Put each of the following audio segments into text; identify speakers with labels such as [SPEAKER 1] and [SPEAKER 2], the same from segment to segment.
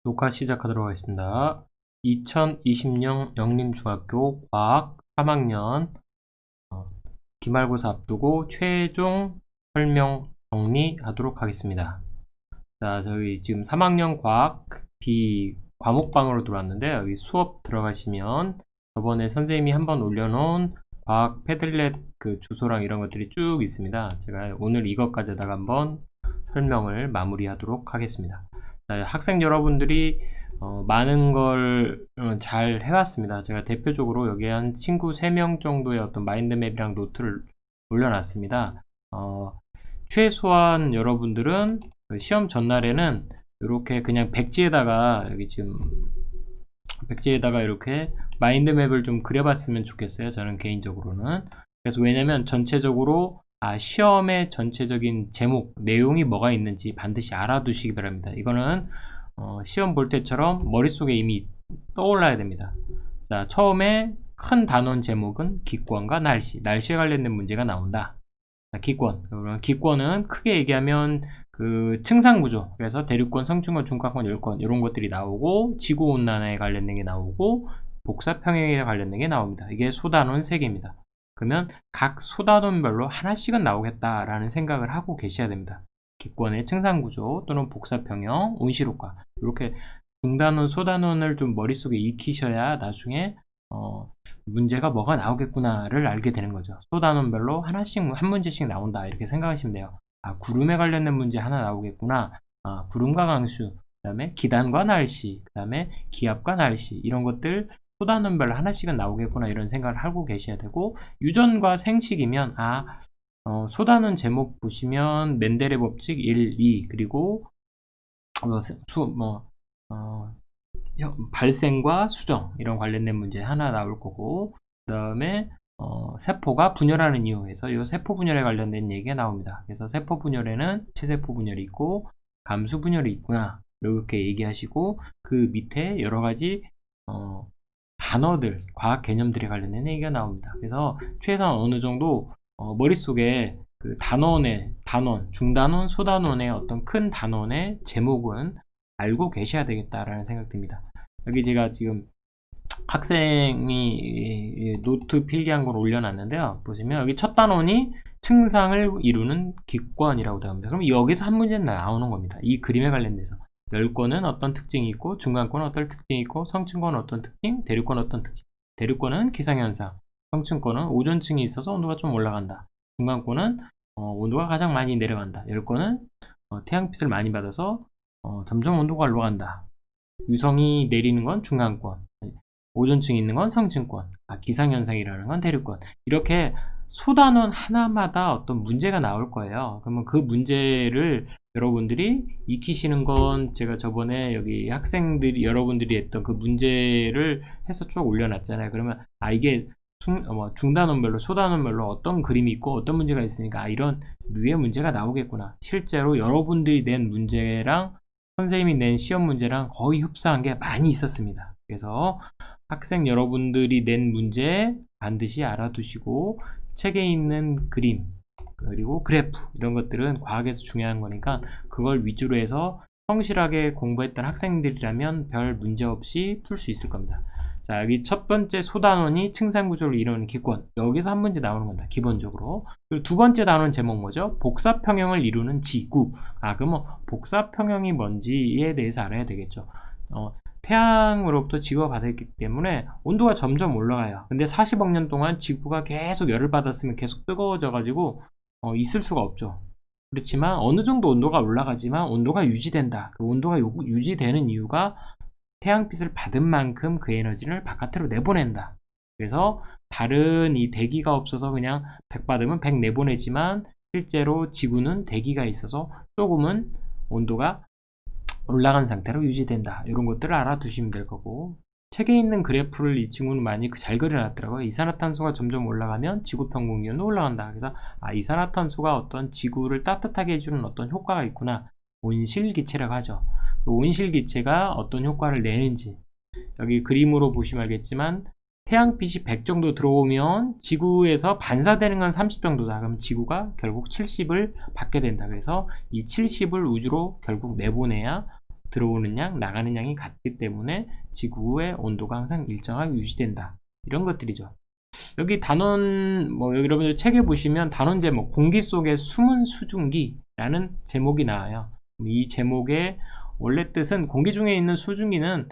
[SPEAKER 1] 녹화 시작하도록 하겠습니다. 2020년 영림중학교 과학 3학년 기말고사 앞두고 최종 설명 정리하도록 하겠습니다. 자, 저희 지금 3학년 과학 B 과목방으로 들어왔는데 여기 수업 들어가시면 저번에 선생님이 한번 올려놓은 과학 패들렛 그 주소랑 이런 것들이 쭉 있습니다. 제가 오늘 이것까지다가 한번 설명을 마무리하도록 하겠습니다. 자, 학생 여러분들이 많은 걸 잘 해왔습니다. 제가 대표적으로 여기 한 친구 3명 정도의 어떤 마인드맵이랑 노트를 올려놨습니다. 최소한 여러분들은 그 시험 전날에는 이렇게 그냥 백지에다가 여기 지금 백지에다가 이렇게 마인드맵을 좀 그려봤으면 좋겠어요. 저는 개인적으로는. 그래서 왜냐면 전체적으로 시험의 전체적인 제목, 내용이 뭐가 있는지 반드시 알아두시기 바랍니다. 이거는 시험 볼 때처럼 머릿속에 이미 떠올라야 됩니다. 자, 처음에 큰 단원 제목은 기권과 날씨, 날씨에 관련된 문제가 나온다. 자, 기권은 크게 얘기하면 그 층상구조, 그래서 대륙권, 성층권, 중간권, 열권 이런 것들이 나오고, 지구온난화에 관련된 게 나오고, 복사평형에 관련된 게 나옵니다. 이게 소단원 3개입니다. 그러면 각 소단원별로 하나씩은 나오겠다라는 생각을 하고 계셔야 됩니다. 기권의 층상구조 또는 복사평형, 온실효과, 이렇게 중단원, 소단원을 좀 머릿속에 익히셔야 나중에 문제가 뭐가 나오겠구나를 알게 되는 거죠. 소단원별로 하나씩 한 문제씩 나온다 이렇게 생각하시면 돼요. 구름에 관련된 문제 하나 나오겠구나. 구름과 강수, 그 다음에 기단과 날씨, 그 다음에 기압과 날씨 이런 것들 소단원별로 하나씩은 나오겠구나 이런 생각을 하고 계셔야 되고, 유전과 생식이면 소단원 제목 보시면 멘델의 법칙 1, 2 그리고 발생과 수정 이런 관련된 문제 하나 나올 거고, 그 다음에 세포가 분열하는 이유에서 이 세포 분열에 관련된 얘기가 나옵니다. 그래서 세포 분열에는 체세포 분열이 있고 감수 분열이 있구나 이렇게 얘기하시고, 그 밑에 여러 가지 단어들, 과학 개념들에 관련된 얘기가 나옵니다. 그래서 최소한 어느 정도 머릿속에 그 단원, 중단원, 소단원의 어떤 큰 단원의 제목은 알고 계셔야 되겠다라는 생각 듭니다. 여기 제가 지금 학생이 노트 필기한 걸 올려놨는데요. 보시면 여기 첫 단원이 층상을 이루는 기권이라고 되어 있습니다. 그럼 여기서 한 문제는 나오는 겁니다. 이 그림에 관련돼서 열권은 어떤 특징이 있고, 중간권은 어떤 특징이 있고, 성층권은 어떤 특징, 대륙권은 어떤 특징. 대륙권은 기상현상, 성층권은 오존층이 있어서 온도가 좀 올라간다. 중간권은 온도가 가장 많이 내려간다. 열권은 태양빛을 많이 받아서 점점 온도가 올라간다. 유성이 내리는 건 중간권, 오존층이 있는 건 성층권, 기상현상이라는 건 대륙권. 이렇게 소단원 하나마다 어떤 문제가 나올 거예요. 그러면 그 문제를 여러분들이 익히시는 건, 제가 저번에 여기 학생들이 여러분들이 했던 그 문제를 해서 쭉 올려놨잖아요. 그러면 이게 중단원별로 소단원별로 어떤 그림이 있고 어떤 문제가 있으니까 이런 류의 문제가 나오겠구나. 실제로 여러분들이 낸 문제랑 선생님이 낸 시험 문제랑 거의 흡사한 게 많이 있었습니다. 그래서 학생 여러분들이 낸 문제 반드시 알아두시고, 책에 있는 그림 그리고 그래프 이런 것들은 과학에서 중요한 거니까 그걸 위주로 해서 성실하게 공부했던 학생들이라면 별 문제 없이 풀 수 있을 겁니다. 자, 여기 첫 번째 소단원이 층상구조를 이루는 기권, 여기서 한 문제 나오는 겁니다. 기본적으로. 그리고 두 번째 단원 제목 뭐죠? 복사평형을 이루는 지구. 그러면 복사평형이 뭔지에 대해서 알아야 되겠죠. 태양으로부터 지구가 받았기 때문에 온도가 점점 올라가요. 근데 40억 년 동안 지구가 계속 열을 받았으면 계속 뜨거워져 가지고 있을 수가 없죠. 그렇지만 어느 정도 온도가 올라가지만 온도가 유지된다. 그 온도가 유지되는 이유가 태양빛을 받은 만큼 그 에너지를 바깥으로 내보낸다. 그래서 다른 이 대기가 없어서 그냥 100 받으면 100 내보내지만, 실제로 지구는 대기가 있어서 조금은 온도가 올라간 상태로 유지된다. 이런 것들을 알아두시면 될 거고, 책에 있는 그래프를 이 친구는 많이 잘 그려놨더라고요. 이산화탄소가 점점 올라가면 지구 평균 기온도 올라간다. 그래서 이산화탄소가 어떤 지구를 따뜻하게 해주는 어떤 효과가 있구나. 온실기체라고 하죠. 그 온실기체가 어떤 효과를 내는지 여기 그림으로 보시면 알겠지만, 태양빛이 100 정도 들어오면 지구에서 반사되는 건 30 정도다. 그럼 지구가 결국 70을 받게 된다. 그래서 이 70을 우주로 결국 내보내야 들어오는 양, 나가는 양이 같기 때문에 지구의 온도가 항상 일정하게 유지된다. 이런 것들이죠. 여기 단원, 뭐 여러분들 책에 보시면 단원 제목, 공기 속의 숨은 수증기라는 제목이 나와요. 이 제목의 원래 뜻은 공기 중에 있는 수증기는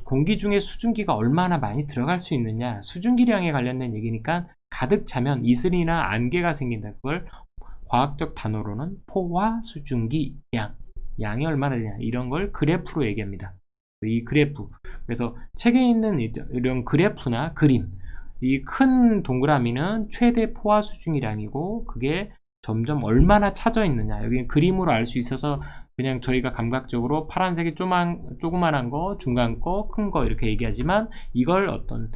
[SPEAKER 1] 공기 중에 수증기가 얼마나 많이 들어갈 수 있느냐, 수증기량에 관련된 얘기니까 가득 차면 이슬이나 안개가 생긴다. 그걸 과학적 단어로는 포화 수증기 양이 얼마나 되냐, 이런 걸 그래프로 얘기합니다. 이 그래프, 그래서 책에 있는 이런 그래프나 그림, 이 큰 동그라미는 최대 포화 수증기량이고 그게 점점 얼마나 차져 있느냐, 여기 그림으로 알 수 있어서 그냥 저희가 감각적으로 파란색이 조그만한 거, 중간 거, 큰 거 이렇게 얘기하지만, 이걸 어떤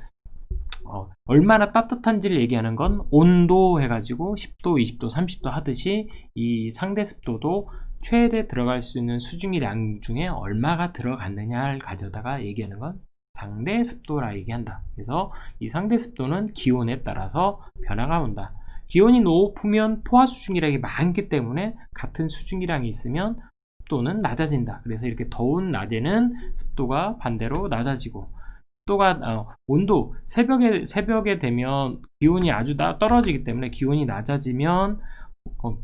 [SPEAKER 1] 얼마나 따뜻한지를 얘기하는 건 온도 해가지고 10도, 20도, 30도 하듯이 이 상대 습도도 최대 들어갈 수 있는 수증기량 중에 얼마가 들어갔느냐를 가져다가 얘기하는 건 상대 습도라 얘기한다. 그래서 이 상대 습도는 기온에 따라서 변화가 온다. 기온이 높으면 포화 수증기량이 많기 때문에 같은 수증기량이 있으면 습도는 낮아진다. 그래서 이렇게 더운 낮에는 습도가 반대로 낮아지고, 습도가 온도 새벽에 되면 기온이 아주 떨어지기 때문에, 기온이 낮아지면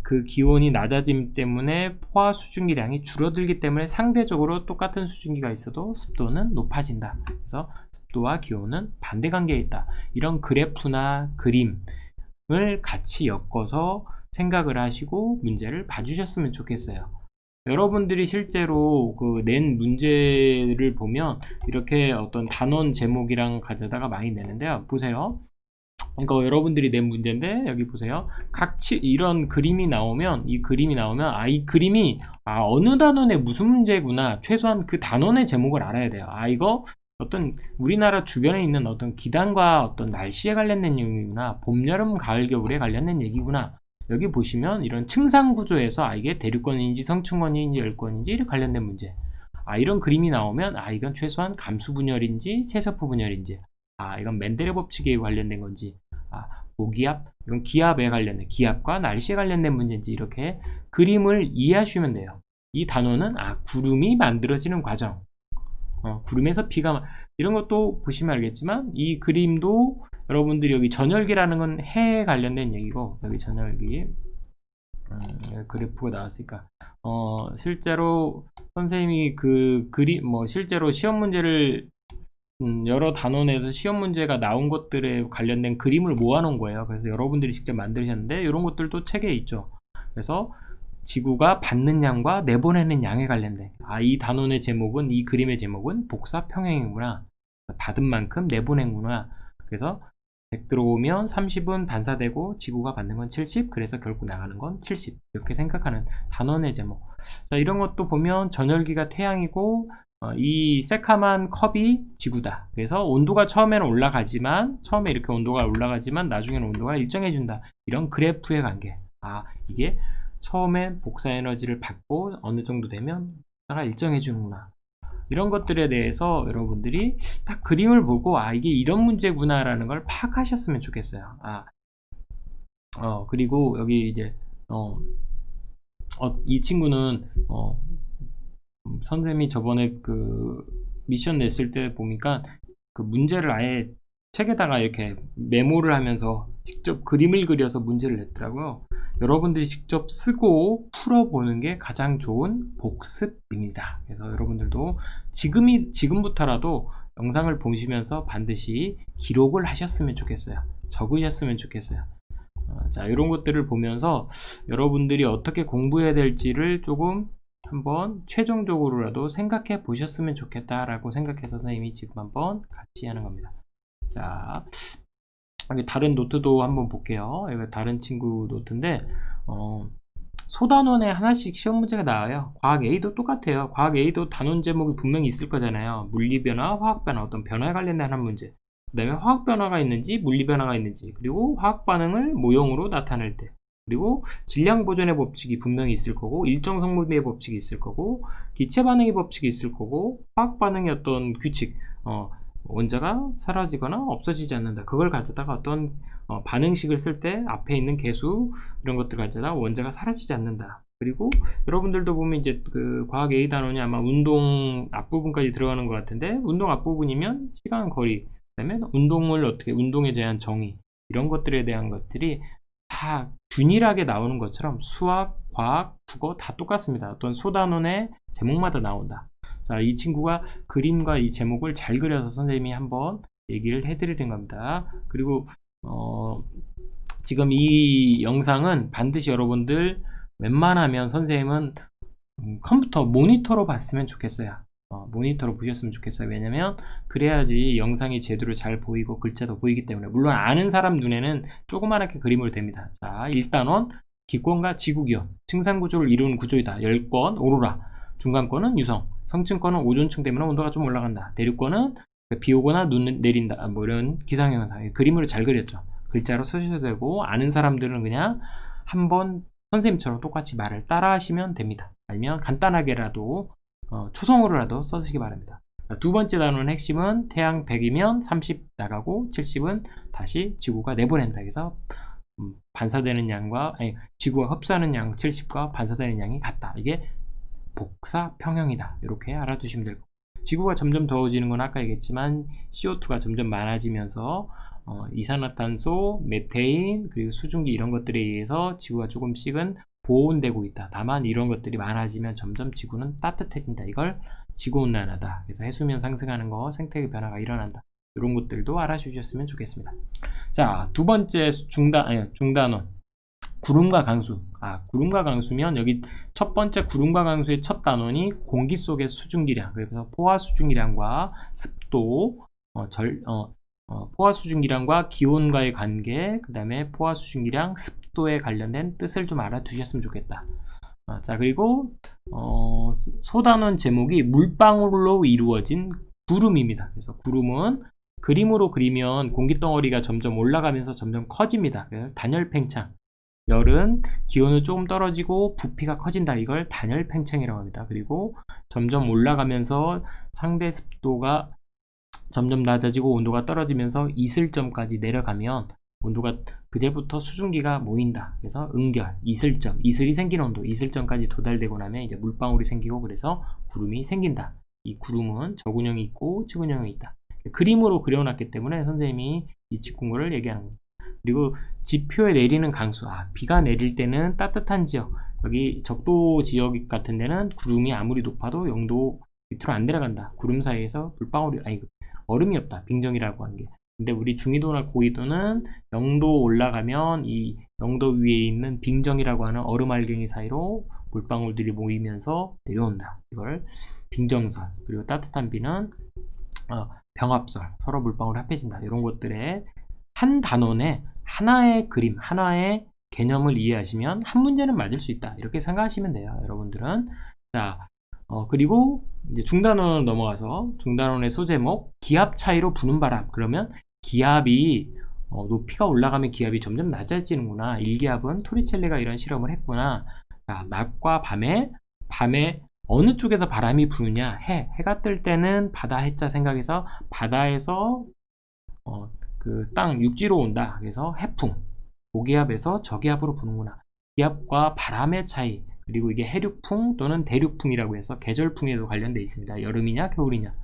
[SPEAKER 1] 그 기온이 낮아짐 때문에 포화 수증기량이 줄어들기 때문에 상대적으로 똑같은 수증기가 있어도 습도는 높아진다. 그래서 습도와 기온은 반대 관계에 있다. 이런 그래프나 그림을 같이 엮어서 생각을 하시고 문제를 봐주셨으면 좋겠어요. 여러분들이 실제로 그 낸 문제를 보면 이렇게 어떤 단원 제목이랑 가져다가 많이 내는데요. 보세요. 이거 여러분들이 낸 문제인데, 여기 보세요. 이런 그림이 나오면, 이 그림이 어느 단원의 무슨 문제구나, 최소한 그 단원의 제목을 알아야 돼요. 이거 어떤 우리나라 주변에 있는 어떤 기단과 어떤 날씨에 관련된 내용이구나, 봄, 여름, 가을, 겨울에 관련된 얘기구나. 여기 보시면 이런 층상 구조에서 이게 대륙권인지 성층권인지 열권인지 관련된 문제, 이런 그림이 나오면 이건 최소한 감수 분열인지 세서프 분열인지, 이건 맨델의 법칙에 관련된 건지, 고기압, 이건 기압에 관련된, 기압과 날씨에 관련된 문제인지, 이렇게 그림을 이해하시면 돼요. 이 단어는 구름이 만들어지는 과정, 구름에서 비가, 이런 것도 보시면 알겠지만, 이 그림도 여러분들이 여기 전열기라는 건 해에 관련된 얘기고, 여기 전열기 그래프가 나왔으니까 실제로 선생님이 그 그림, 실제로 시험 문제를 여러 단원에서 시험 문제가 나온 것들에 관련된 그림을 모아놓은 거예요. 그래서 여러분들이 직접 만드셨는데, 이런 것들도 책에 있죠. 그래서 지구가 받는 양과 내보내는 양에 관련된, 이 단원의 제목은, 이 그림의 제목은 복사평행이구나, 받은 만큼 내보낸구나. 그래서 100 들어오면 30은 반사되고 지구가 받는 건 70, 그래서 결국 나가는 건 70, 이렇게 생각하는 단원의 제목. 자, 이런 것도 보면 전열기가 태양이고 이 새카만 컵이 지구다. 그래서 온도가 처음에 이렇게 온도가 올라가지만 나중에는 온도가 일정해진다. 이런 그래프의 관계. 이게 처음에 복사 에너지를 받고 어느 정도 되면 복사가 일정해지는구나. 이런 것들에 대해서 여러분들이 딱 그림을 보고 이게 이런 문제구나 라는 걸 파악하셨으면 좋겠어요. 그리고 여기 이제 이 친구는 선생님이 저번에 그 미션 냈을 때 보니까 그 문제를 아예 책에다가 이렇게 메모를 하면서 직접 그림을 그려서 문제를 냈더라고요. 여러분들이 직접 쓰고 풀어보는 게 가장 좋은 복습입니다. 그래서 여러분들도 지금부터라도 영상을 보시면서 반드시 기록을 하셨으면 좋겠어요. 적으셨으면 좋겠어요. 자, 이런 것들을 보면서 여러분들이 어떻게 공부해야 될지를 조금 한번 최종적으로라도 생각해 보셨으면 좋겠다라고 생각해서 선생님이 지금 한번 같이 하는 겁니다. 자, 여기 다른 노트도 한번 볼게요. 이거 다른 친구 노트인데 소단원에 하나씩 시험 문제가 나와요. 과학 A도 똑같아요. 과학 A도 단원 제목이 분명히 있을 거잖아요. 물리변화, 화학변화, 어떤 변화에 관련된 한 문제, 그 다음에 화학변화가 있는지 물리변화가 있는지, 그리고 화학반응을 모형으로 나타낼 때, 그리고 질량보존의 법칙이 분명히 있을 거고, 일정성분비의 법칙이 있을 거고, 기체반응의 법칙이 있을 거고, 화학반응의 어떤 규칙, 원자가 사라지거나 없어지지 않는다. 그걸 가져다가 어떤 반응식을 쓸 때 앞에 있는 개수, 이런 것들 가져다가 원자가 사라지지 않는다. 그리고 여러분들도 보면 이제 그 과학 A 단원이 아마 운동 앞부분까지 들어가는 것 같은데, 운동 앞부분이면 시간, 거리, 그다음에 운동을 어떻게, 운동에 대한 정의, 이런 것들에 대한 것들이 다 균일하게 나오는 것처럼 수학, 과학, 국어 다 똑같습니다. 어떤 소단원의 제목마다 나온다. 자, 이 친구가 그림과 이 제목을 잘 그려서 선생님이 한번 얘기를 해드리는 겁니다. 그리고 지금 이 영상은 반드시 여러분들 웬만하면 선생님은 컴퓨터 모니터로 봤으면 좋겠어요. 모니터로 보셨으면 좋겠어요. 왜냐면 그래야지 영상이 제대로 잘 보이고 글자도 보이기 때문에. 물론 아는 사람 눈에는 조그맣게 그림으로 됩니다. 자, 1단원 기권과 지구기온, 층산구조를 이루는 구조이다. 열권 오로라, 중간권은 유성, 성층권은 오존층 때문에 온도가 좀 올라간다. 대륙권은 비 오거나 눈 내린다. 뭐 이런 기상현상. 그림으로 잘 그렸죠. 글자로 쓰셔도 되고, 아는 사람들은 그냥 한번 선생님처럼 똑같이 말을 따라 하시면 됩니다. 아니면 간단하게라도 초성으로라도 써주시기 바랍니다. 두 번째 단원 핵심은 태양 100이면 30 나가고 70은 다시 지구가 내보낸다. 그래서 반사되는 양과, 아니, 지구가 흡수하는 양 70과 반사되는 양이 같다. 이게 복사 평형이다. 이렇게 알아두시면 될 거예요. 지구가 점점 더워지는 건 아까 얘기했지만 CO2가 점점 많아지면서 이산화탄소, 메테인, 그리고 수증기 이런 것들에 의해서 지구가 조금씩은 보온되고 있다. 다만 이런 것들이 많아지면 점점 지구는 따뜻해진다. 이걸 지구온난화다. 그래서 해수면 상승하는 거, 생태계 변화가 일어난다. 이런 것들도 알아주셨으면 좋겠습니다. 자, 두 번째 중단원 구름과 강수. 구름과 강수면 여기 첫 번째 구름과 강수의 첫 단원이 공기 속의 수증기량, 그래서 포화 수증기량과 습도, 포화 수증기량과 기온과의 관계, 그 다음에 포화 수증기량, 습도에 관련된 뜻을 좀 알아두셨으면 좋겠다. 자, 그리고 소단원 제목이 물방울로 이루어진 구름입니다. 그래서 구름은 그림으로 그리면 공기덩어리가 점점 올라가면서 점점 커집니다. 그래서 단열팽창. 열은 기온은 조금 떨어지고 부피가 커진다. 이걸 단열팽창이라고 합니다. 그리고 점점 올라가면서 상대 습도가 점점 낮아지고 온도가 떨어지면서 이슬점까지 내려가면 온도가 그때부터 수증기가 모인다. 그래서 응결, 이슬점, 이슬이 생기는 온도, 이슬점까지 도달되고 나면 이제 물방울이 생기고, 그래서 구름이 생긴다. 이 구름은 저군형이 있고 치군형이 있다. 그림으로 그려놨기 때문에 선생님이 이 직군거를 얘기하는 겁니다. 그리고 지표에 내리는 강수. 비가 내릴 때는 따뜻한 지역, 여기 적도 지역 같은 데는 구름이 아무리 높아도 0도 밑으로 안 내려간다. 구름 사이에서 물방울이, 얼음이 없다. 빙정이라고 하는 게. 근데 우리 중위도나 고위도는 0도 올라가면 이 0도 위에 있는 빙정이라고 하는 얼음알갱이 사이로 물방울들이 모이면서 내려온다. 이걸 빙정설. 그리고 따뜻한 비는 병합설. 서로 물방울이 합해진다. 이런 것들에 한 단원에 하나의 그림, 하나의 개념을 이해하시면 한 문제는 맞을 수 있다. 이렇게 생각하시면 돼요. 여러분들은. 자, 그리고 이제 중단원으로 넘어가서 중단원의 소제목 기압 차이로 부는 바람. 그러면 기압이 높이가 올라가면 기압이 점점 낮아지는구나. 일기압은 토리첼리가 이런 실험을 했구나. 자, 낮과 밤에 어느 쪽에서 바람이 부느냐. 해가 뜰 때는 바다 해자 생각해서 바다에서 그 땅 육지로 온다. 그래서 해풍, 고기압에서 저기압으로 부는구나. 기압과 바람의 차이, 그리고 이게 해륙풍 또는 대륙풍이라고 해서 계절풍에도 관련되어 있습니다. 여름이냐 겨울이냐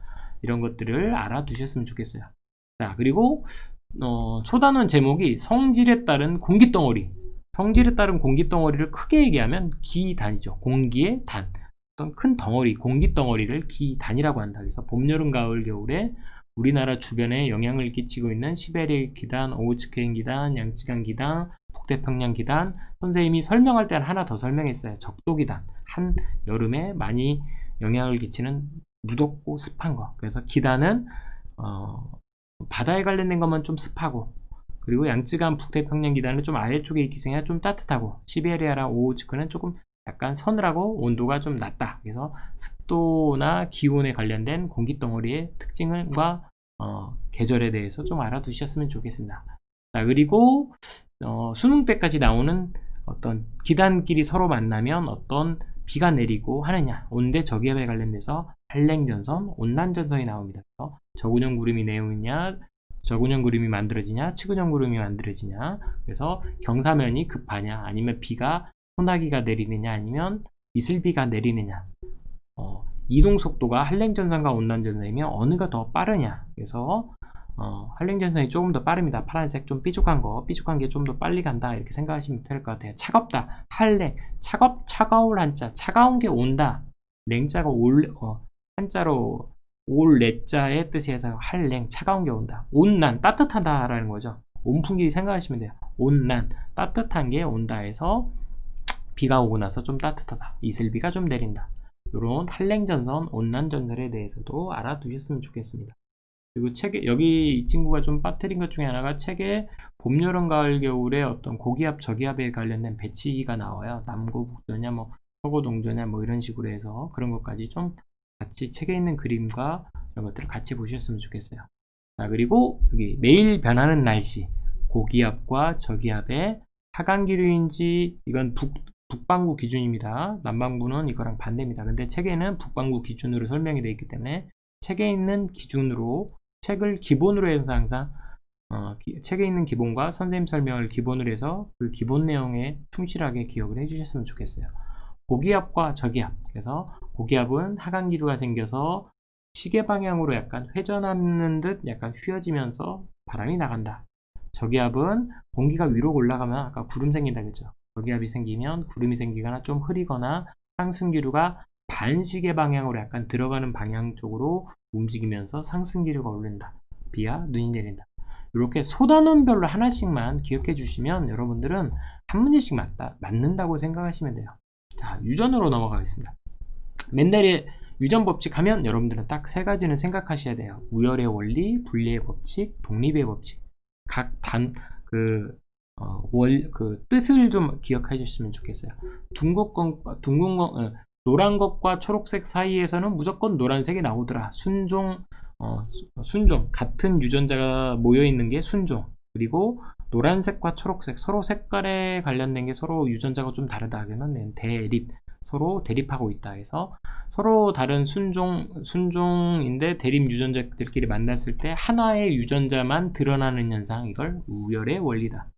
[SPEAKER 1] 이런 것들을 알아두셨으면 좋겠어요. 자, 그리고 소단원 제목이 성질에 따른 공기덩어리. 성질에 따른 공기덩어리를 크게 얘기하면 기단이죠. 공기의 단, 어떤 큰 덩어리, 공기덩어리를 기단이라고 한다. 그래서 봄, 여름, 가을, 겨울에 우리나라 주변에 영향을 끼치고 있는 시베리아 기단, 오호츠크행 기단, 양쯔강 기단, 북태평양 기단. 선생님이 설명할 때는 하나 더 설명했어요. 적도 기단. 한 여름에 많이 영향을 끼치는 무덥고 습한 거. 그래서 기단은 바다에 관련된 것만 좀 습하고, 그리고 양쯔강 북태평양 기단은 좀 아래쪽에 있기 때문에 좀 따뜻하고, 시베리아랑 오호츠크는 조금 약간 서늘하고 온도가 좀 낮다. 그래서 습도나 기온에 관련된 공기덩어리의 특징과 계절에 대해서 좀 알아두셨으면 좋겠습니다. 자, 그리고 수능 때까지 나오는 어떤 기단끼리 서로 만나면 어떤 비가 내리고 하느냐, 온대 저기압에 관련돼서 한랭전선, 온난전선이 나옵니다. 그래서 저군형 구름이 내오느냐, 저군형 구름이 만들어지냐, 치군형 구름이 만들어지냐, 그래서 경사면이 급하냐, 아니면 비가 소나기가 내리느냐 아니면 이슬비가 내리느냐, 이동 속도가 한랭전선과 온난전선이면 어느가 더 빠르냐. 그래서 한랭전선이 조금 더 빠릅니다. 파란색 좀 삐죽한 게 좀 더 빨리 간다, 이렇게 생각하시면 될 것 같아요. 차갑다, 한랭, 차가울 한자, 차가운 게 온다. 냉자가 한자로 올 레자의 뜻이 해서 한랭, 차가운 게 온다. 온난, 따뜻하다라는 거죠. 온풍기 생각하시면 돼요. 온난, 따뜻한 게 온다 해서 비가 오고 나서 좀 따뜻하다, 이슬비가 좀 내린다. 이런 한랭전선, 온난전선에 대해서도 알아두셨으면 좋겠습니다. 그리고 책에, 여기 이 친구가 좀 빠뜨린 것 중에 하나가, 책에 봄, 여름, 가을, 겨울에 어떤 고기압, 저기압에 관련된 배치가 나와요. 남고, 북도냐, 뭐 서고, 동도냐, 뭐 이런 식으로 해서 그런 것까지 좀 같이 책에 있는 그림과 이런 것들을 같이 보셨으면 좋겠어요. 자, 그리고 여기 매일 변하는 날씨, 고기압과 저기압의 하강기류인지, 이건 북반구 기준입니다. 남반구는 이거랑 반대입니다. 근데 책에는 북반구 기준으로 설명이 되어 있기 때문에 책에 있는 기준으로, 책을 기본으로 해서 항상 책에 있는 기본과 선생님 설명을 기본으로 해서 그 기본 내용에 충실하게 기억을 해주셨으면 좋겠어요. 고기압과 저기압, 그래서 고기압은 하강기류가 생겨서 시계 방향으로 약간 회전하는 듯 약간 휘어지면서 바람이 나간다. 저기압은 공기가 위로 올라가면 아까 구름 생긴다 그랬죠. 저기압이 생기면 구름이 생기거나 좀 흐리거나 상승기류가 반시계 방향으로 약간 들어가는 방향 쪽으로 움직이면서 상승기류가 오른다. 비와 눈이 내린다. 이렇게 소단원별로 하나씩만 기억해 주시면 여러분들은 한 문제씩 맞는다고 생각하시면 돼요. 자, 유전으로 넘어가겠습니다. 맨델의 유전 법칙 하면 여러분들은 딱 세 가지는 생각하셔야 돼요. 우열의 원리, 분리의 법칙, 독립의 법칙. 각 뜻을 좀 기억해 주시면 좋겠어요. 노란 것과 초록색 사이에서는 무조건 노란색이 나오더라. 순종, 같은 유전자가 모여 있는 게 순종. 그리고 노란색과 초록색, 서로 색깔에 관련된 게 서로 유전자가 좀 다르다 하면 대립, 서로 대립하고 있다 해서 서로 다른 순종인데 대립 유전자들끼리 만났을 때 하나의 유전자만 드러나는 현상, 이걸 우열의 원리다.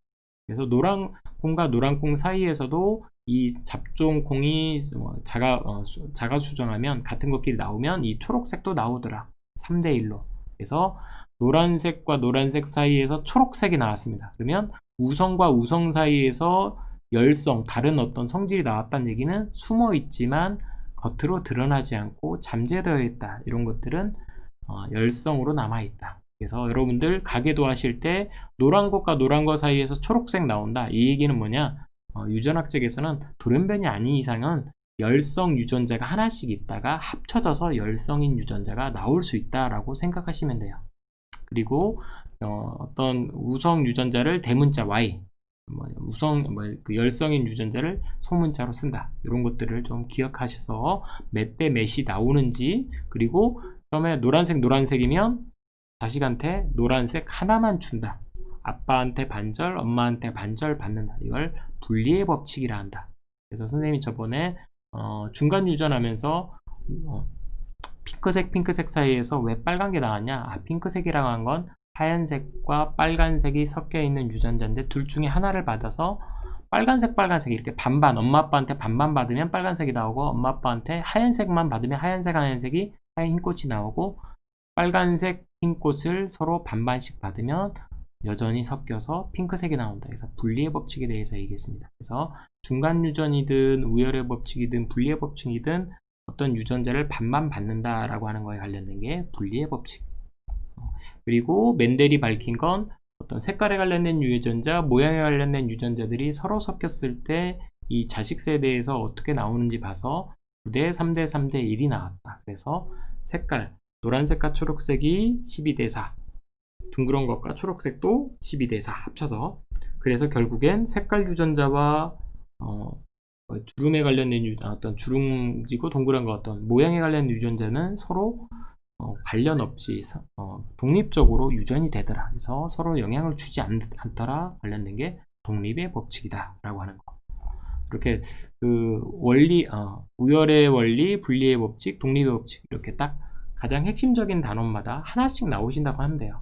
[SPEAKER 1] 그래서 노란콩과 노란콩 사이에서도 이 잡종콩이 자가 수정하면 같은 것끼리 나오면 이 초록색도 나오더라. 3대1로. 그래서 노란색과 노란색 사이에서 초록색이 나왔습니다. 그러면 우성과 우성 사이에서 열성, 다른 어떤 성질이 나왔다는 얘기는 숨어 있지만 겉으로 드러나지 않고 잠재되어 있다. 이런 것들은 열성으로 남아 있다. 그래서 여러분들 가계도 하실 때 노란 것과 노란 것 사이에서 초록색 나온다. 이 얘기는 뭐냐? 유전학적에서는 돌연변이 아닌 이상은 열성 유전자가 하나씩 있다가 합쳐져서 열성인 유전자가 나올 수 있다라고 생각하시면 돼요. 그리고 어떤 우성 유전자를 대문자 Y, 그 열성인 유전자를 소문자로 쓴다. 이런 것들을 좀 기억하셔서 몇 대 몇이 나오는지, 그리고 처음에 노란색이면 자식한테 노란색 하나만 준다. 아빠한테 반절, 엄마한테 반절 받는다. 이걸 분리의 법칙이라 한다. 그래서 선생님이 저번에 중간 유전하면서 핑크색 사이에서 왜 빨간 게 나왔냐? 핑크색이라고 한 건 하얀색과 빨간색이 섞여 있는 유전자인데 둘 중에 하나를 받아서 빨간색 이렇게 반반, 엄마 아빠한테 반반 받으면 빨간색이 나오고, 엄마 아빠한테 하얀색만 받으면 하얀색이 하얀 흰꽃이 나오고, 빨간색 흰꽃을 서로 반반씩 받으면 여전히 섞여서 핑크색이 나온다. 그래서 분리의 법칙에 대해서 얘기했습니다. 그래서 중간 유전이든 우열의 법칙이든 분리의 법칙이든 어떤 유전자를 반반 받는다라고 하는 거에 관련된 게 분리의 법칙. 그리고 맨델이 밝힌 건 어떤 색깔에 관련된 유전자, 모양에 관련된 유전자들이 서로 섞였을 때 이 자식 세대에서 어떻게 나오는지 봐서 9대 3대 3대 1이 나왔다. 그래서 색깔, 노란색과 초록색이 12대4, 둥그런 것과 초록색도 12대4 합쳐서, 그래서 결국엔 색깔 유전자와 주름에 관련된 어떤 주름지고 동그란 거 어떤 모양에 관련된 유전자는 서로 관련 없이 독립적으로 유전이 되더라. 그래서 서로 영향을 주지 않더라. 관련된 게 독립의 법칙이다 라고 하는 거. 이렇게 그 원리, 우열의 원리, 분리의 법칙, 독립의 법칙, 이렇게 딱 가장 핵심적인 단원마다 하나씩 나오신다고 하면 돼요.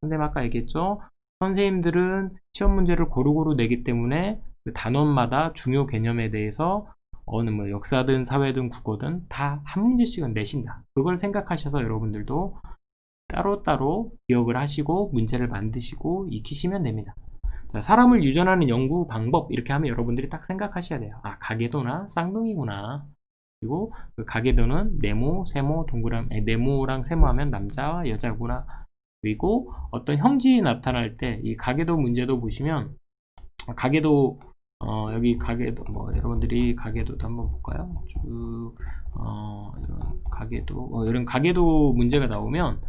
[SPEAKER 1] 선생님 아까 얘기했죠? 선생님들은 시험 문제를 고루고루 내기 때문에 그 단원마다 중요 개념에 대해서 어느 뭐 역사든 사회든 국어든 다 한 문제씩은 내신다. 그걸 생각하셔서 여러분들도 따로따로 기억을 하시고 문제를 만드시고 익히시면 됩니다. 자, 사람을 유전하는 연구 방법 이렇게 하면 여러분들이 딱 생각하셔야 돼요. 아, 가계도나 쌍둥이구나. 그리고 그 가계도는 네모, 세모, 동그라미, 네모랑 세모하면 남자와 여자구나. 그리고 어떤 형질이 나타날 때 이 가계도 문제도 보시면 가계도 여기 가계도 뭐 여러분들이 가계도도 한번 볼까요? 쭉 이런 가계도 이런 가계도 문제가 나오면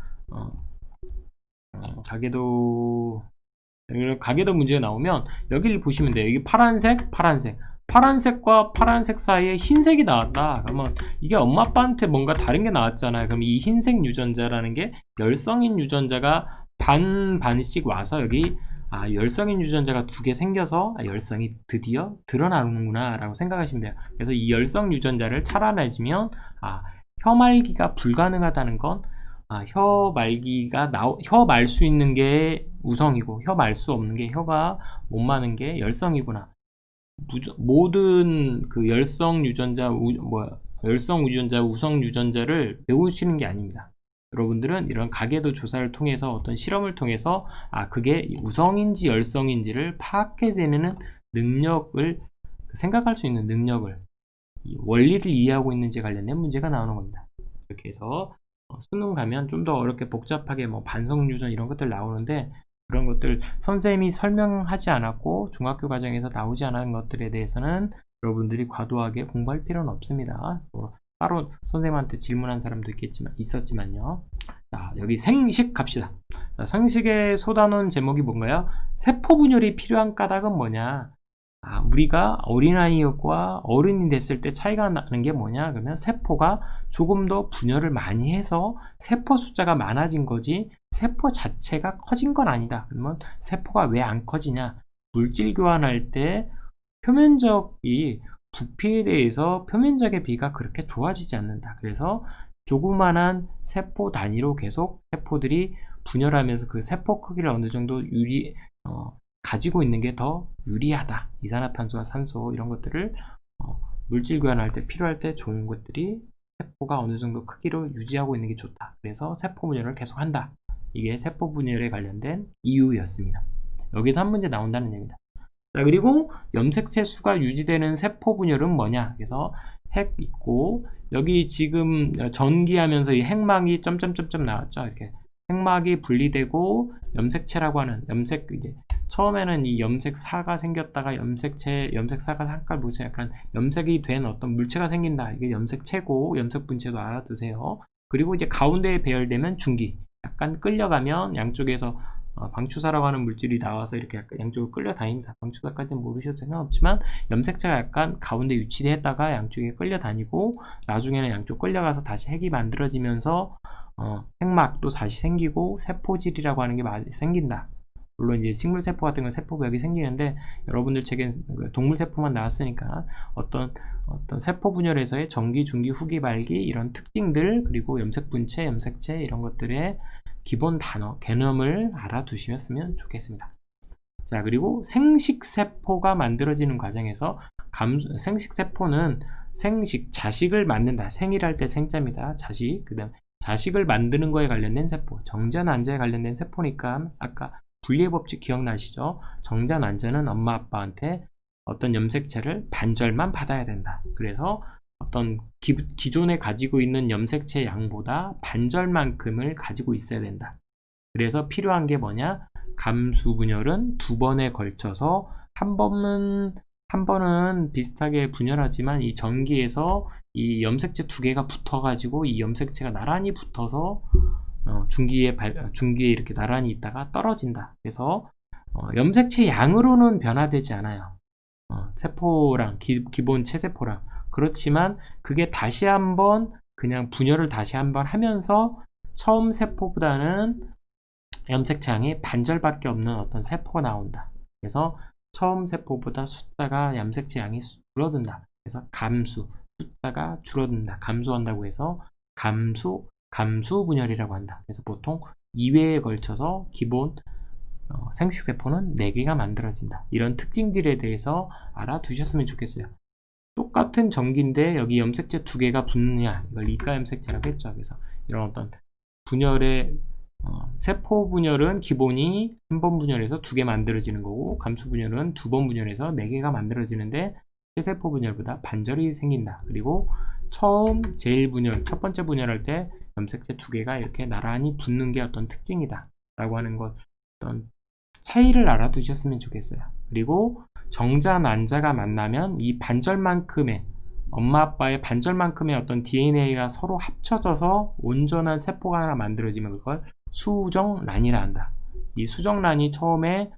[SPEAKER 1] 가계도 이런 가계도 문제가 나오면 여기를 보시면 돼요. 여기 파란색, 파란색. 파란색과 파란색 사이에 흰색이 나왔다. 그러면 이게 엄마 아빠한테 뭔가 다른 게 나왔잖아요. 그럼 이 흰색 유전자라는 게 열성인 유전자가 반씩 와서 여기 열성인 유전자가 두 개 생겨서 열성이 드디어 드러나는구나 라고 생각하시면 돼요. 그래서 이 열성 유전자를 찾아내시면 혀 말기가 불가능하다는 건 혀 말 수 있는 게 우성이고 혀 말 수 없는 게 혀가 못 마는 게 열성이구나. 모든 그 열성 유전자 열성 유전자 우성 유전자를 배우시는 게 아닙니다. 여러분들은 이런 가계도 조사를 통해서 어떤 실험을 통해서 그게 우성인지 열성인지를 파악해내는 능력을 생각할 수 있는 능력을 원리를 이해하고 있는지 관련된 문제가 나오는 겁니다. 이렇게 해서 수능 가면 좀 더 어렵게 복잡하게 뭐 반성유전 이런 것들 나오는데 그런 것들 선생님이 설명하지 않았고 중학교 과정에서 나오지 않은 것들에 대해서는 여러분들이 과도하게 공부할 필요는 없습니다. 따로 선생님한테 질문한 사람도 있었지만요. 자, 여기 생식 갑시다. 자, 생식의 소단원 제목이 뭔가요? 세포 분열이 필요한 까닭은 뭐냐? 우리가 어린아이와 어른이 됐을 때 차이가 나는 게 뭐냐? 그러면 세포가 조금 더 분열을 많이 해서 세포 숫자가 많아진 거지 세포 자체가 커진 건 아니다. 그러면 세포가 왜 안 커지냐? 물질 교환할 때 표면적이 부피에 대해서 표면적의 비가 그렇게 좋아지지 않는다. 그래서 조그만한 세포 단위로 계속 세포들이 분열하면서 그 세포 크기를 어느 정도 가지고 있는 게 더 유리하다. 이산화탄소와 산소 이런 것들을 물질 교환할 때 필요할 때 좋은 것들이 세포가 어느 정도 크기로 유지하고 있는 게 좋다. 그래서 세포 분열을 계속 한다. 이게 세포 분열에 관련된 이유였습니다. 여기서 한 문제 나온다는 얘기입니다. 자, 그리고 염색체 수가 유지되는 세포 분열은 뭐냐? 그래서 핵 있고 여기 지금 전기하면서 이 핵막이 점점점점 나왔죠. 이렇게 핵막이 분리되고 염색체라고 하는 이제 처음에는 이 염색사가 생겼다가 염색사가 잠깐 뭐지 약간 염색이 된 어떤 물체가 생긴다. 이게 염색체고 염색분체도 알아두세요. 그리고 이제 가운데에 배열되면 중기. 약간 끌려가면 양쪽에서 방추사라고 하는 물질이 나와서 이렇게 약간 양쪽으로 끌려다닙니다. 방추사까지는 모르셔도 상관없지만 염색체가 약간 가운데 위치했다가 양쪽에 끌려다니고 나중에는 양쪽 끌려가서 다시 핵이 만들어지면서 핵막도 다시 생기고 세포질이라고 하는 게 생긴다. 물론 이제 식물세포 같은 건 세포벽이 생기는데 여러분들 책에 동물세포만 나왔으니까 어떤 세포 분열에서의 전기, 중기, 후기, 말기 이런 특징들 그리고 염색분체, 염색체 이런 것들의 기본 단어, 개념을 알아두시면 좋겠습니다. 자, 그리고 생식세포가 만들어지는 과정에서 생식세포는 자식을 만든다. 생일할 때 생자입니다. 자식, 그 다음 자식을 만드는 거에 관련된 세포, 정자, 난자에 관련된 세포니까 아까 분리의 법칙 기억나시죠? 정자, 난자는 엄마, 아빠한테 어떤 염색체를 반절만 받아야 된다. 그래서 어떤 기존에 가지고 있는 염색체 양보다 반절만큼을 가지고 있어야 된다. 그래서 필요한 게 뭐냐? 감수 분열은 두 번에 걸쳐서 한 번은 비슷하게 분열하지만 이 전기에서 이 염색체 두 개가 붙어가지고 이 염색체가 나란히 붙어서 중기에 이렇게 나란히 있다가 떨어진다. 그래서 염색체 양으로는 변화되지 않아요. 세포랑 기본 체세포랑 그렇지만 그게 다시 한번 그냥 분열을 다시 한번 하면서 처음 세포보다는 염색체 양이 반절밖에 없는 어떤 세포가 나온다. 그래서 처음 세포보다 숫자가 염색체 양이 줄어든다. 그래서 숫자가 줄어든다. 감소한다고 해서 감수 분열이라고 한다. 그래서 보통 2회에 걸쳐서 기본 생식세포는 4개가 만들어진다. 이런 특징들에 대해서 알아두셨으면 좋겠어요. 똑같은 전기인데 여기 염색체 2개가 붙느냐, 이걸 이가 염색체라고 했죠. 그래서 이런 어떤 분열의 세포 분열은 기본이 한 번 분열해서 2개 만들어지는 거고, 감수 분열은 2번 분열해서 4개가 만들어지는데 세세포 분열보다 반절이 생긴다. 그리고 처음 제일 분열, 첫 번째 분열할 때 염색체 2개가 이렇게 나란히 붙는 게 어떤 특징이다 라고 하는 것, 어떤 차이를 알아두셨으면 좋겠어요. 그리고 정자 난자가 만나면 이 반절만큼의, 엄마 아빠의 반절만큼의 어떤 DNA가 서로 합쳐져서 온전한 세포가 하나 만들어지면 그걸 수정란이라 한다. 이 수정란이 처음에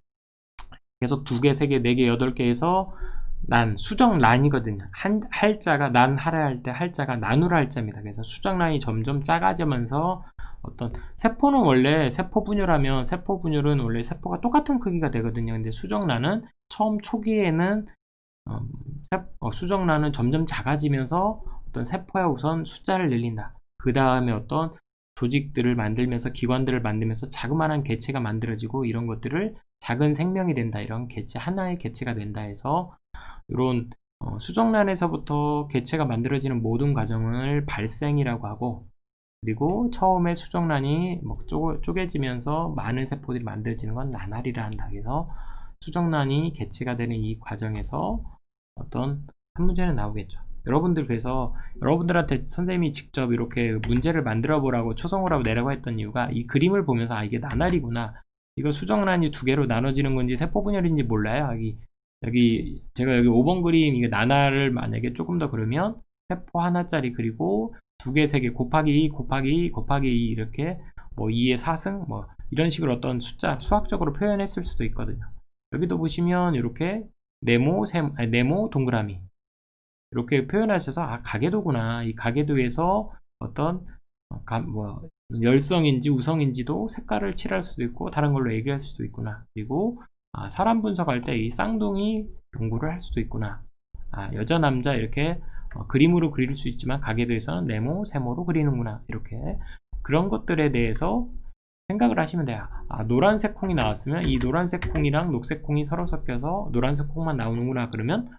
[SPEAKER 1] 계속 2개, 3개, 4개, 8개에서 수정란이거든요. 할자가 난하라 할 때 할자가 나누라 할자입니다. 그래서 수정란이 점점 작아지면서 어떤 세포는 원래 세포 분열은 원래 세포가 똑같은 크기가 되거든요. 근데 수정란은 처음 초기에는 수정란은 점점 작아지면서 어떤 세포에 우선 숫자를 늘린다. 그 다음에 어떤 조직들을 만들면서, 기관들을 만들면서 자그마한 개체가 만들어지고, 이런 것들을 작은 생명이 된다. 이런 개체, 하나의 개체가 된다 해서 이런 수정란에서부터 개체가 만들어지는 모든 과정을 발생이라고 하고, 그리고 처음에 수정란이 쪼개지면서 많은 세포들이 만들어지는 건 나날이라 한다. 그래서 수정란이 개체가 되는 이 과정에서 어떤 한 문제는 나오겠죠. 그래서 여러분들한테 선생님이 직접 이렇게 문제를 만들어 보라고 초성을 하고 내라고 했던 이유가, 이 그림을 보면서 이게 나날이구나, 이거 수정란이 2개로 나눠지는 건지 세포 분열인지 몰라요. 제가 여기 5번 그림, 이게 나날을 만약에 조금 더 그러면 세포 하나짜리, 그리고 2개, 3개 곱하기 2 곱하기 2 곱하기 2 이렇게 2의 4승 이런 식으로 어떤 숫자 수학적으로 표현했을 수도 있거든요. 여기도 보시면 이렇게 네모 동그라미 이렇게 표현하셔서 가계도구나, 이 가계도에서 어떤 열성인지 우성인지도 색깔을 칠할 수도 있고 다른 걸로 얘기할 수도 있구나. 그리고 사람 분석할 때 이 쌍둥이 연구를 할 수도 있구나. 여자 남자 이렇게 그림으로 그릴 수 있지만 가계도에서는 네모 세모로 그리는구나. 이렇게 그런 것들에 대해서 생각을 하시면 돼요. 노란색 콩이 나왔으면 이 노란색 콩이랑 녹색 콩이 서로 섞여서 노란색 콩만 나오는구나. 그러면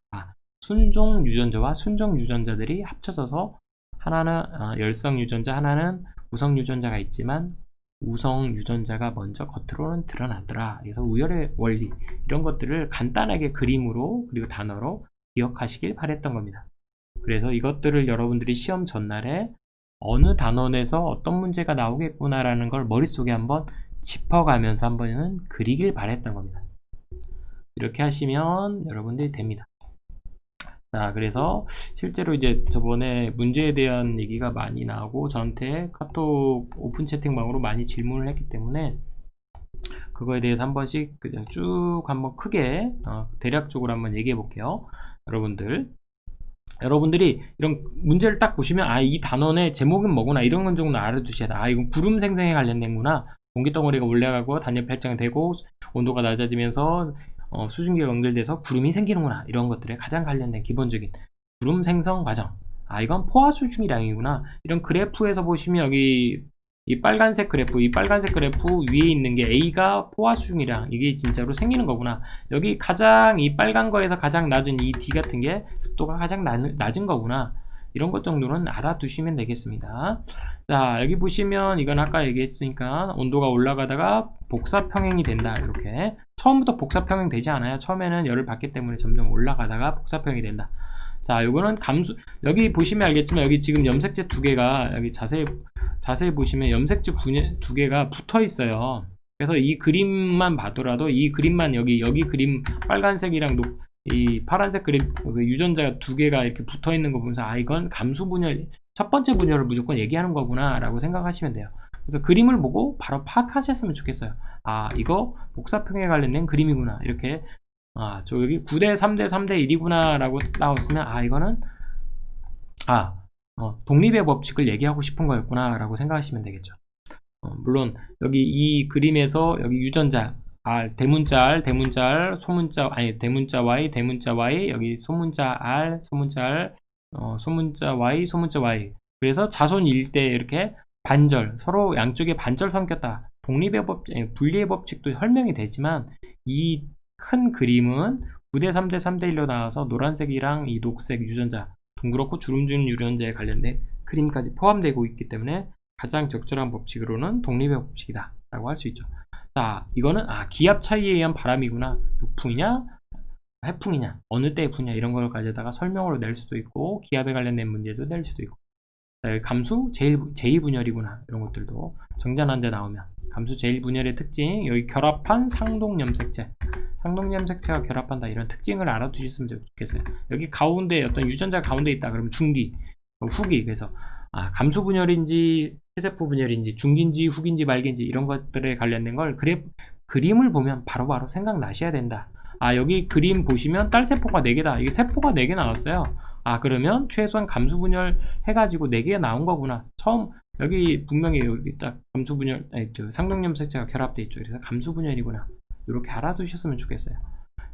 [SPEAKER 1] 순종 유전자와 순정 유전자들이 합쳐져서 하나는 열성 유전자, 하나는 우성 유전자가 있지만 우성 유전자가 먼저 겉으로는 드러나더라. 그래서 우열의 원리, 이런 것들을 간단하게 그림으로 그리고 단어로 기억하시길 바랬던 겁니다. 그래서 이것들을 여러분들이 시험 전날에 어느 단원에서 어떤 문제가 나오겠구나라는 걸 머릿속에 한번 짚어가면서 한번은 그리길 바랬던 겁니다. 이렇게 하시면 여러분들이 됩니다. 그래서 실제로 이제 저번에 문제에 대한 얘기가 많이 나오고 저한테 카톡 오픈 채팅방으로 많이 질문을 했기 때문에 그거에 대해서 한 번씩 그냥 쭉 한번 크게 대략적으로 한번 얘기해 볼게요. 여러분들이 이런 문제를 딱 보시면 이 단원의 제목은 뭐구나, 이런 건 정도 알아두셔야 돼. 이건 구름 생성에 관련된구나. 공기덩어리가 올라가고 단열 발전되고 온도가 낮아지면서 수증기가 연결돼서 구름이 생기는구나. 이런 것들에 가장 관련된 기본적인 구름 생성 과정. 이건 포화 수증기량이구나. 이런 그래프에서 보시면 여기 이 빨간색 그래프 위에 있는 게 A가 포화 수증기량, 이게 진짜로 생기는 거구나. 여기 가장 이 빨간 거에서 가장 낮은 이 D 같은 게 습도가 가장 낮은 거구나. 이런 것 정도는 알아두시면 되겠습니다. 자, 여기 보시면 이건 아까 얘기했으니까 온도가 올라가다가 복사평행이 된다. 이렇게 처음부터 복사평행 되지 않아요. 처음에는 열을 받기 때문에 점점 올라가다가 복사평행이 된다. 자, 요거는 여기 보시면 알겠지만 여기 지금 염색체 2개가 여기 자세히 보시면 염색체 2개가 붙어 있어요. 그래서 이 그림만 봐더라도 이 그림만 여기 그림 빨간색이랑 이 파란색 그림 유전자가 2개가 이렇게 붙어 있는 거 보면서 이건 감수 분열, 첫 번째 분열을 무조건 얘기하는 거구나 라고 생각하시면 돼요. 그래서 그림을 보고 바로 파악하셨으면 좋겠어요. 이거 복사평에 관련된 그림이구나. 이렇게 저 여기 9대 3대 3대 1이구나 라고 나왔으면 이거는 독립의 법칙을 얘기하고 싶은 거였구나 라고 생각하시면 되겠죠. 물론 여기 이 그림에서 여기 유전자 대문자 R, 대문자 R, 대문자 Y, 대문자 Y, 여기 소문자 R, 소문자 R, 소문자 Y, 소문자 Y. 그래서 자손 일대 이렇게 반절, 서로 양쪽에 반절 섞였다. 분리의 법칙도 설명이 되지만 이 큰 그림은 9대 3대 3대 1로 나와서 노란색이랑 이 녹색 유전자, 동그랗고 주름 주는 유전자에 관련된 그림까지 포함되고 있기 때문에 가장 적절한 법칙으로는 독립의 법칙이다 라고 할 수 있죠. 자, 이거는 기압 차이에 의한 바람이구나, 육풍이냐 해풍이냐, 어느 때의 풍이냐, 이런 걸 가져다가 설명으로 낼 수도 있고 기압에 관련된 문제도 낼 수도 있고, 자, 여기 감수 제2분열이구나, 이런 것들도 정자난자 나오면 감수 제1분열의 특징, 여기 결합한 상동염색체, 상동염색체가 결합한다, 이런 특징을 알아두셨으면 좋겠어요. 여기 가운데 어떤 유전자 가운데 있다 그러면 중기, 후기, 그래서 감수 분열인지 세세포 분열인지 중기인지 후기인지 말기인지 이런 것들에 관련된 걸 그림을 보면 바로바로 생각나셔야 된다. 여기 그림 보시면 딸세포가 4개다. 이게 세포가 4개 나왔어요. 그러면 최소한 감수 분열 해가지고 4개가 나온 거구나. 처음 여기 분명히 여기 딱 감수 분열, 상동염색체가 결합되어 있죠. 그래서 감수 분열이구나. 이렇게 알아두셨으면 좋겠어요.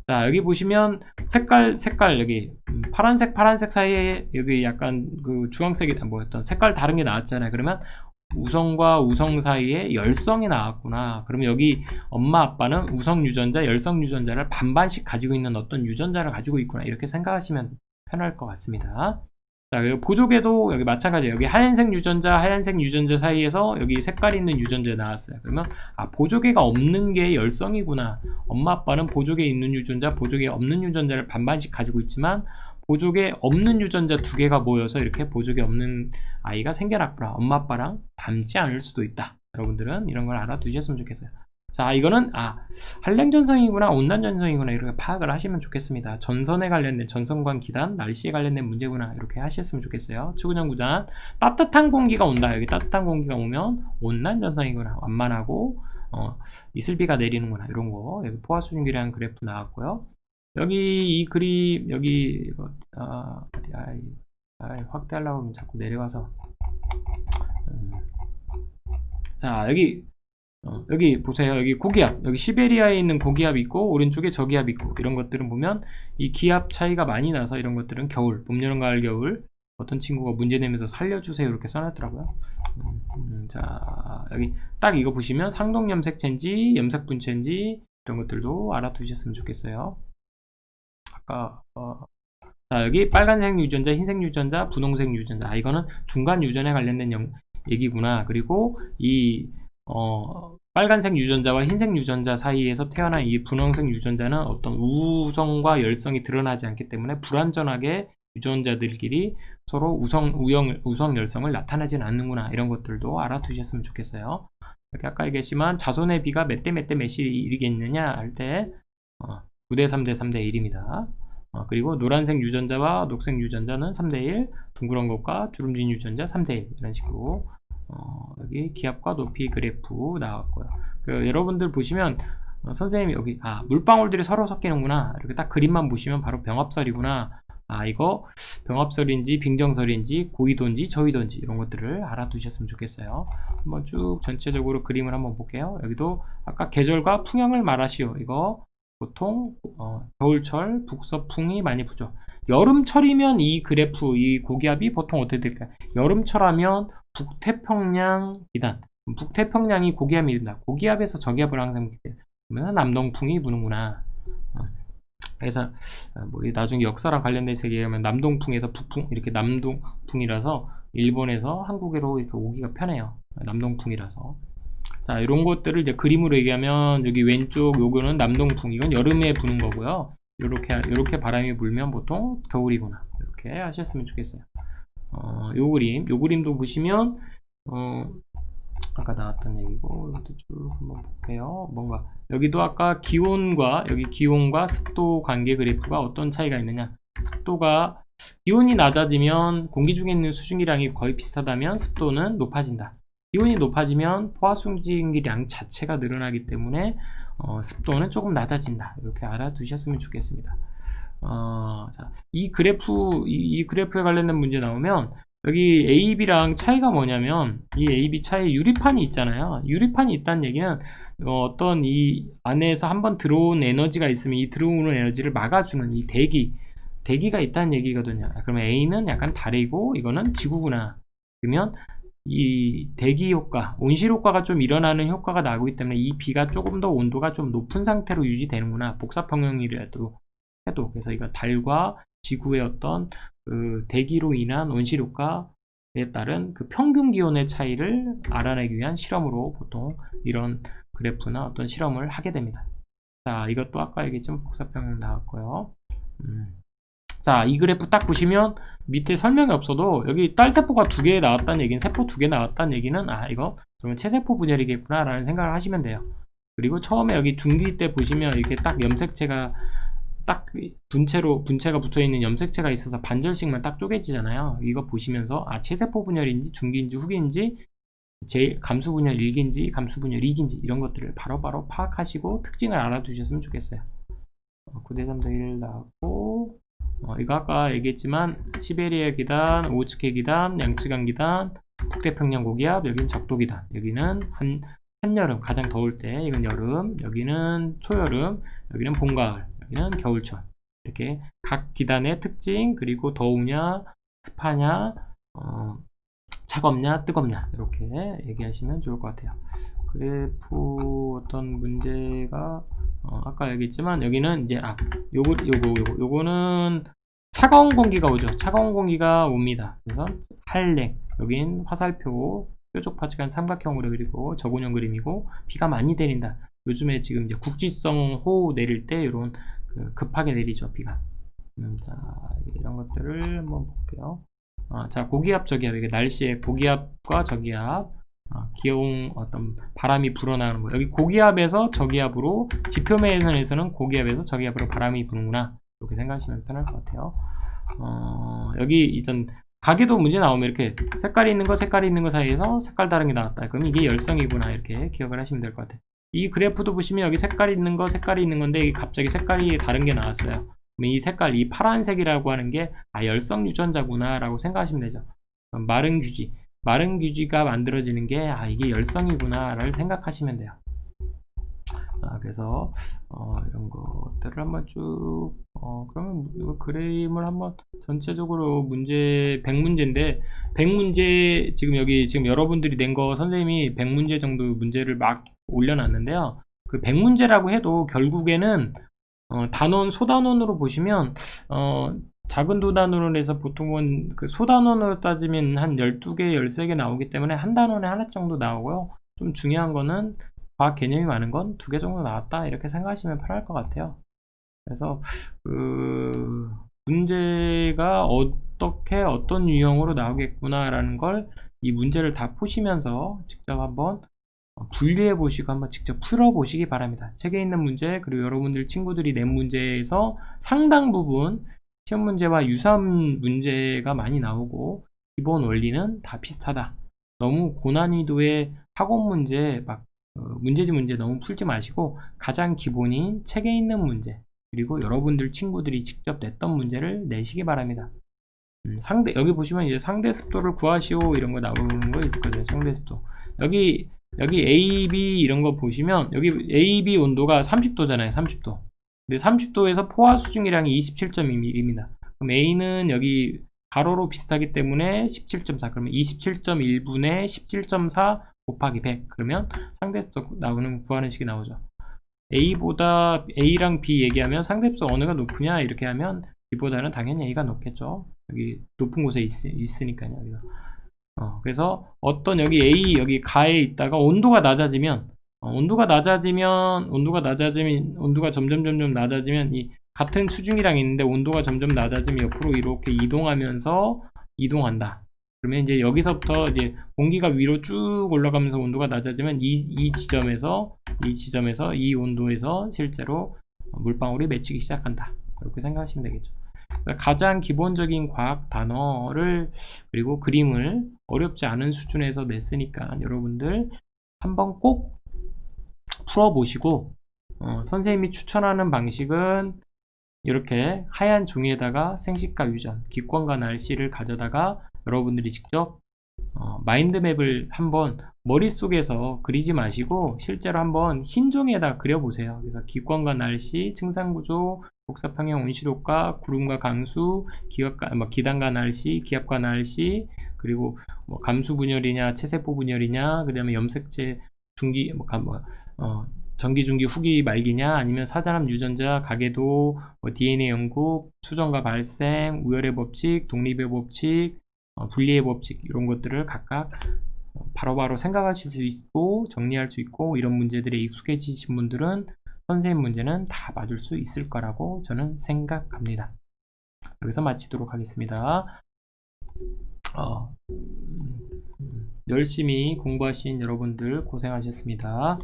[SPEAKER 1] 자, 여기 보시면 색깔 여기 파란색 사이에 여기 약간 그 주황색이 뭐였던 색깔 다른 게 나왔잖아요. 그러면 우성과 우성 사이에 열성이 나왔구나. 그러면 여기 엄마 아빠는 우성 유전자, 열성 유전자를 반반씩 가지고 있는 어떤 유전자를 가지고 있구나, 이렇게 생각하시면 편할 것 같습니다. 자, 그리고 보조개도 여기 마찬가지예요. 여기 하얀색 유전자 사이에서 여기 색깔 있는 유전자 나왔어요. 그러면 보조개가 없는 게 열성이구나. 엄마 아빠는 보조개 있는 유전자, 보조개 없는 유전자를 반반씩 가지고 있지만 보조개 없는 유전자 2개가 모여서 이렇게 보조개 없는 아이가 생겨났구나. 엄마 아빠랑 닮지 않을 수도 있다. 여러분들은 이런 걸 알아두셨으면 좋겠어요. 자, 이거는 한랭전성이구나, 온난전성이구나, 이렇게 파악을 하시면 좋겠습니다. 전선에 관련된, 전선관 기단, 날씨에 관련된 문제구나, 이렇게 하셨으면 좋겠어요. 추구전구단, 따뜻한 공기가 온다. 여기 따뜻한 공기가 오면 온난전성이구나, 완만하고 이슬비가 내리는구나, 이런 거. 여기 포화수증기량 그래프 나왔고요. 여기 이 그림, 여기 이거 확대하려고 하면 자꾸 내려가서. 자, 여기 보세요. 여기 고기압, 여기 시베리아에 있는 고기압이 있고 오른쪽에 저기압이 있고, 이런 것들은 보면 이 기압 차이가 많이 나서 이런 것들은 겨울, 봄, 여름, 가을, 겨울 어떤 친구가 문제 내면서 살려주세요 이렇게 써놨더라고요. 자, 여기 딱 이거 보시면 상동염색체인지 염색분체인지 이런 것들도 알아두셨으면 좋겠어요. 자, 여기 빨간색 유전자, 흰색 유전자, 분홍색 유전자, 이거는 중간 유전에 관련된 얘기구나. 그리고 이 빨간색 유전자와 흰색 유전자 사이에서 태어난 이 분홍색 유전자는 어떤 우성과 열성이 드러나지 않기 때문에 불완전하게 유전자들끼리 서로 우성 열성을 나타내지는 않는구나. 이런 것들도 알아두셨으면 좋겠어요. 이렇게 아까 얘기했지만 자손의 비가 몇 대 몇이 일이겠느냐 할 때 9대 3대 3대 1입니다. 그리고 노란색 유전자와 녹색 유전자는 3대1, 둥그런 것과 주름진 유전자 3대1, 이런 식으로 여기 기압과 높이 그래프 나왔고요. 여러분들 보시면 선생님이 여기 물방울들이 서로 섞이는구나, 이렇게 딱 그림만 보시면 바로 병합설이구나, 이거 병합설인지 빙정설인지 고위도인지 저위도인지 이런 것들을 알아두셨으면 좋겠어요. 한번 쭉 전체적으로 그림을 한번 볼게요. 여기도 아까 계절과 풍향을 말하시오, 이거 보통 겨울철 북서풍이 많이 부죠. 여름철이면 이 그래프, 이 고기압이 보통 어떻게 될까요? 여름철 하면 북태평양 기단, 북태평양이 고기압이 된다. 고기압에서 저기압을 항상 보면 남동풍이 부는구나. 그래서 나중에 역사랑 관련돼서 얘기하면 남동풍에서 북풍, 이렇게 남동풍이라서 일본에서 한국으로 이렇게 오기가 편해요. 남동풍이라서. 자, 이런 것들을 이제 그림으로 얘기하면 여기 왼쪽 요거는 남동풍, 이건 여름에 부는 거고요. 요렇게 바람이 불면 보통 겨울이구나, 이렇게 하셨으면 좋겠어요. 요 그림도 보시면 아까 나왔던 얘기고, 이것도 쭉 한번 볼게요. 뭔가 여기도 아까 기온과 습도 관계 그래프가 어떤 차이가 있느냐, 기온이 낮아지면 공기 중에 있는 수증기량이 거의 비슷하다면 습도는 높아진다. 기온이 높아지면 포화수증기량 자체가 늘어나기 때문에 습도는 조금 낮아진다. 이렇게 알아두셨으면 좋겠습니다. 자, 이 그래프에 관련된 문제 나오면 여기 AB랑 차이가 뭐냐면, 이 AB 차이에 유리판이 있잖아요. 유리판이 있다는 얘기는 어떤 이 안에서 한번 들어온 에너지가 있으면 이 들어오는 에너지를 막아주는 이 대기가 있다는 얘기거든요. 그러면 A는 약간 달이고 이거는 지구구나. 그러면 이 대기 효과, 온실 효과가 좀 일어나는 효과가 나오기 때문에 이 B가 조금 더 온도가 좀 높은 상태로 유지되는구나. 복사평형이라도 해도. 그래서 이거 달과 지구의 어떤 그 대기로 인한 온실 효과에 따른 그 평균 기온의 차이를 알아내기 위한 실험으로 보통 이런 그래프나 어떤 실험을 하게 됩니다. 자, 이것도 아까 얘기했지만 복사평형 나왔고요. 자, 이 그래프 딱 보시면 밑에 설명이 없어도 여기 딸세포가 2개 나왔다는 얘기는, 세포 2개 나왔다는 얘기는 이거 그러면 체세포 분열이겠구나 라는 생각을 하시면 돼요. 그리고 처음에 여기 중기 때 보시면 이렇게 딱 염색체가 딱 분체가 붙어있는 염색체가 있어서 반절씩만 딱 쪼개지잖아요. 이거 보시면서 체세포 분열인지 중기인지 후기인지 감수 분열 1기인지 감수 분열 2기인지 이런 것들을 바로바로 파악하시고 특징을 알아두셨으면 좋겠어요. 9대3대1 나왔고, 이거 아까 얘기했지만 시베리아 기단, 오츠케 기단, 양쯔강 기단, 북태평양 고기압, 여기는 적도 기단. 여기는 한여름 가장 더울 때, 이건 여름, 여기는 초여름, 여기는 봄가을, 여기는 겨울철. 이렇게 각 기단의 특징, 그리고 더우냐, 습하냐, 차갑냐, 뜨겁냐 이렇게 얘기하시면 좋을 것 같아요. 그래프 어떤 문제가 아까 얘기했지만 여기는 이제 요거는 차가운 공기가 오죠. 차가운 공기가 옵니다. 그래서 한랭, 여긴 화살표 뾰족 파츠간 삼각형으로 그리고 저곤형 그림이고, 비가 많이 내린다. 요즘에 지금 이제 국지성 호우 내릴 때 이런 급하게 내리죠, 비가. 자, 이런 것들을 한번 볼게요. 자, 고기압, 저기압. 이게 날씨의 고기압과 저기압, 기온 어떤 바람이 불어나는 거. 여기 고기압에서 저기압으로, 지표면에서는 고기압에서 저기압으로 바람이 부는구나. 이렇게 생각하시면 편할 것 같아요. 여기 일단 가게도 문제 나오면 이렇게 색깔이 있는 거 사이에서 색깔 다른 게 나왔다. 그럼 이게 열성이구나. 이렇게 기억을 하시면 될 것 같아요. 이 그래프도 보시면 여기 색깔이 있는 건데 이게 갑자기 색깔이 다른 게 나왔어요. 이 색깔, 이 파란색이라고 하는 게 열성 유전자구나 라고 생각하시면 되죠. 마른 규지가 만들어지는 게 이게 열성이구나 라고 생각하시면 돼요. 그래서 이런 것들을 한번 쭉 그러면 그림을 한번 전체적으로 문제 100문제인데 100문제 지금 여러분들이 낸 거 선생님이 100문제 정도 문제를 막 올려놨는데요. 그 100문제라고 해도 결국에는 단원, 소단원으로 보시면 작은 도단으로 해서 보통은 그 소단원으로 따지면 한 12개, 13개 나오기 때문에 한 단원에 하나 정도 나오고요. 좀 중요한 거는 과학 개념이 많은 건 2개 정도 나왔다 이렇게 생각하시면 편할 것 같아요. 그래서 그 문제가 어떻게 어떤 유형으로 나오겠구나 라는 걸 이 문제를 다 푸시면서 직접 한번 분리해 보시고 한번 직접 풀어 보시기 바랍니다. 책에 있는 문제, 그리고 여러분들 친구들이 낸 문제에서 상당 부분 시험 문제와 유사한 문제가 많이 나오고 기본 원리는 다 비슷하다. 너무 고난이도의 학원 문제 문제지 문제 너무 풀지 마시고 가장 기본인 책에 있는 문제, 그리고 여러분들 친구들이 직접 냈던 문제를 내시기 바랍니다. 여기 보시면 이제 상대 습도를 구하시오 이런 거 나오는 거 있거든요. 상대 습도. 여기 A, B 이런 거 보시면 여기 A, B 온도가 30도잖아요. 30도. 근데 30도에서 포화 수증기량이 27.2mm입니다. 그럼 A는 여기 가로로 비슷하기 때문에 17.4. 그러면 27.1분의 17.4 곱하기 100. 그러면 상대습도 구하는 식이 나오죠. A랑 B 얘기하면 상대습도 어느가 높으냐 이렇게 하면 B보다는 당연히 A가 높겠죠. 여기 높은 곳에 있으니까요. 여기서. 그래서 어떤 여기 가에 있다가 온도가 낮아지면 온도가 점점 낮아지면 이 같은 수증기랑 있는데 온도가 점점 낮아지면 옆으로 이렇게 이동하면서 이동한다. 그러면 이제 여기서부터 이제 공기가 위로 쭉 올라가면서 온도가 낮아지면 이 지점에서 이 온도에서 실제로 물방울이 맺히기 시작한다. 그렇게 생각하시면 되겠죠. 가장 기본적인 과학 단어를 그리고 그림을 어렵지 않은 수준에서 냈으니까 여러분들 한번 꼭 풀어보시고 선생님이 추천하는 방식은 이렇게 하얀 종이에다가 생식과 유전, 기권과 날씨를 가져다가 여러분들이 직접 마인드맵을 한번 머릿속에서 그리지 마시고 실제로 한번 흰 종이에다 그려보세요. 그래서 기권과 날씨, 층상구조, 복사평형 온실효과, 구름과 강수, 기단과 날씨, 기압과 날씨, 그리고 뭐 감수 분열이냐, 체세포 분열이냐, 그 다음에 염색체 중기, 전기, 중기, 후기, 말기냐, 아니면 사단압 유전자, 가계도, DNA 연구, 수정과 발생, 우열의 법칙, 독립의 법칙, 분리의 법칙, 이런 것들을 각각 바로바로 생각하실 수 있고 정리할 수 있고, 이런 문제들에 익숙해지신 분들은 선생님 문제는 다 맞을 수 있을 거라고 저는 생각합니다. 여기서 마치도록 하겠습니다. 열심히 공부하신 여러분들 고생하셨습니다.